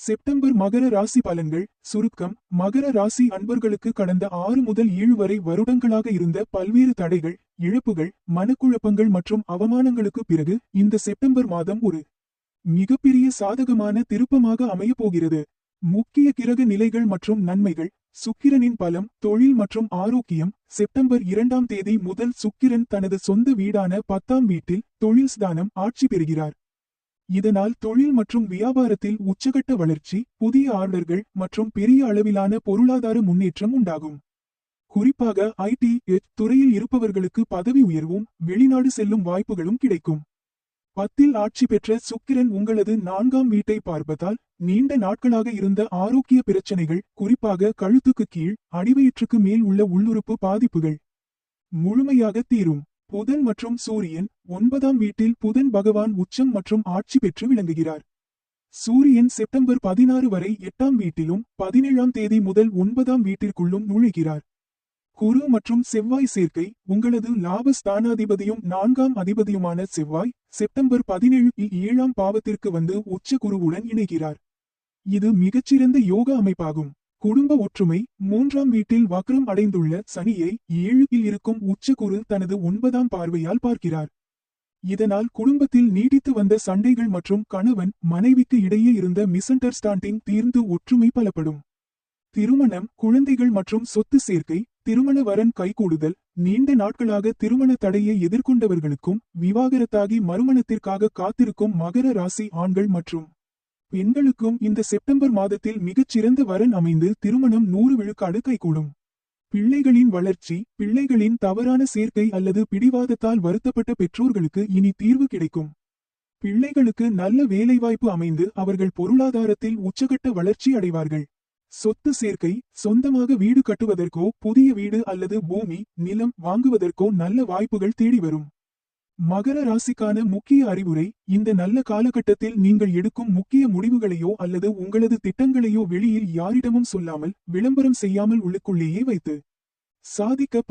September மகர ராசி பலன்கள் சுருக்கம். மகர ராசி அன்பர்களுக்கு கடந்த 6 முதல் 7 வரை வருடங்களாக இருந்த பல்வேறு தடைகள், இழப்புகள், மனக்குழப்பங்கள் மற்றும் அவமானங்களுக்கு பிறகு இந்த செப்டம்பர் மாதம் ஒரு மிகப்பெரிய சாதகமான திருப்பமாக அமையப்போகிறது. முக்கிய கிரக நிலைகள் மற்றும் நன்மைகள். சுக்கிரனின் பலம், தொழில் மற்றும் ஆரோக்கியம். செப்டம்பர் 2ஆம் தேதி முதல் சுக்கிரன் தனது சொந்த வீடான 10ஆம் வீட்டில் தொழில் ஸ்தானம் ஆட்சி பெறுகிறார். இதனால் தொழில் மற்றும் வியாபாரத்தில் உச்சகட்ட வளர்ச்சி, புதிய ஆர்டர்கள் மற்றும் பெரிய அளவிலான பொருளாதார முன்னேற்றம் உண்டாகும். குறிப்பாக ஐடி துறையில் இருப்பவர்களுக்கு பதவி உயர்வும், வெளிநாடு செல்லும் வாய்ப்புகளும் கிடைக்கும். 10இல் ஆட்சி பெற்ற சுக்கிரன் உங்களது 4ஆம் வீட்டை பார்ப்பதால் நீண்ட நாட்களாக இருந்த ஆரோக்கிய பிரச்சனைகள், குறிப்பாக கழுத்துக்கு கீழ், அடிவயிற்றுக்கு மேல் உள்ள உள்ளுறுப்பு பாதிப்புகள் முழுமையாக தீரும். புதன் மற்றும் சூரியன். 9ஆம் வீட்டில் புதன் பகவான் உச்சம் மற்றும் ஆட்சி பெற்று விளங்குகிறார். சூரியன் செப்டம்பர் 16 வரை 8ஆம் வீட்டிலும் 17ஆம் தேதி முதல் 9ஆம் வீட்டிற்குள்ளும் நுழைகிறார். குரு மற்றும் செவ்வாய் சேர்க்கை. உங்களது லாப ஸ்தானாதிபதியும் 4ஆம் அதிபதியுமான செவ்வாய் செப்டம்பர் 17இல் 7ஆம் பாவத்திற்கு வந்து உச்ச குருவுடன் இணைகிறார். இது மிகச்சிறந்த யோக அமைப்பாகும். குடும்ப ஒற்றுமை. 3ஆம் வீட்டில் வக்ரம் அடைந்துள்ள சனியை 7இல் இருக்கும் உச்சகுரு தனது 9ஆம் பார்வையால் பார்க்கிறார். இதனால் குடும்பத்தில் நீடித்து வந்த சண்டைகள் மற்றும் கணவன் மனைவிக்கு இடையே இருந்த மிஸ்அண்டர்ஸ்டாண்டிங் தீர்ந்து ஒற்றுமை பலப்படும். திருமணம், குழந்தைகள் மற்றும் சொத்து சேர்க்கை. திருமண வரன் கைகூடுதல். நீண்ட நாட்களாக திருமண தடையை எதிர்கொண்டவர்களுக்கும் விவாகரத்தாகி மறுமணத்திற்காக காத்திருக்கும் மகர ராசி ஆண்கள் மற்றும் பெண்களுக்கும் இந்த செப்டம்பர் மாதத்தில் மிகச்சிறந்த வரன் அமைந்து திருமணம் 100 விழுக்காடு கைகூடும். பிள்ளைகளின் வளர்ச்சி. பிள்ளைகளின் தவறான சேர்க்கை அல்லது பிடிவாதத்தால் வருத்தப்பட்ட பெற்றோர்களுக்கு இனி தீர்வு கிடைக்கும். பிள்ளைகளுக்கு நல்ல வேலைவாய்ப்பு அமைந்து அவர்கள் பொருளாதாரத்தில் உச்சகட்ட வளர்ச்சி அடைவார்கள். சொத்து சேர்க்கை. சொந்தமாக வீடு கட்டுவதற்கோ புதிய வீடு அல்லது பூமி, நிலம் வாங்குவதற்கோ நல்ல வாய்ப்புகள் தேடி வரும். மகர ராசிக்கான முக்கிய அறிவுரை. இந்த நல்ல காலகட்டத்தில் நீங்கள் எடுக்கும் முக்கிய முடிவுகளையோ அல்லது உங்களது திட்டங்களையோ வெளியில் யாரிடமும் சொல்லாமல், விளம்பரம் செய்யாமல் உள்ளுக்குள்ளேயே வைத்து சாதிக்க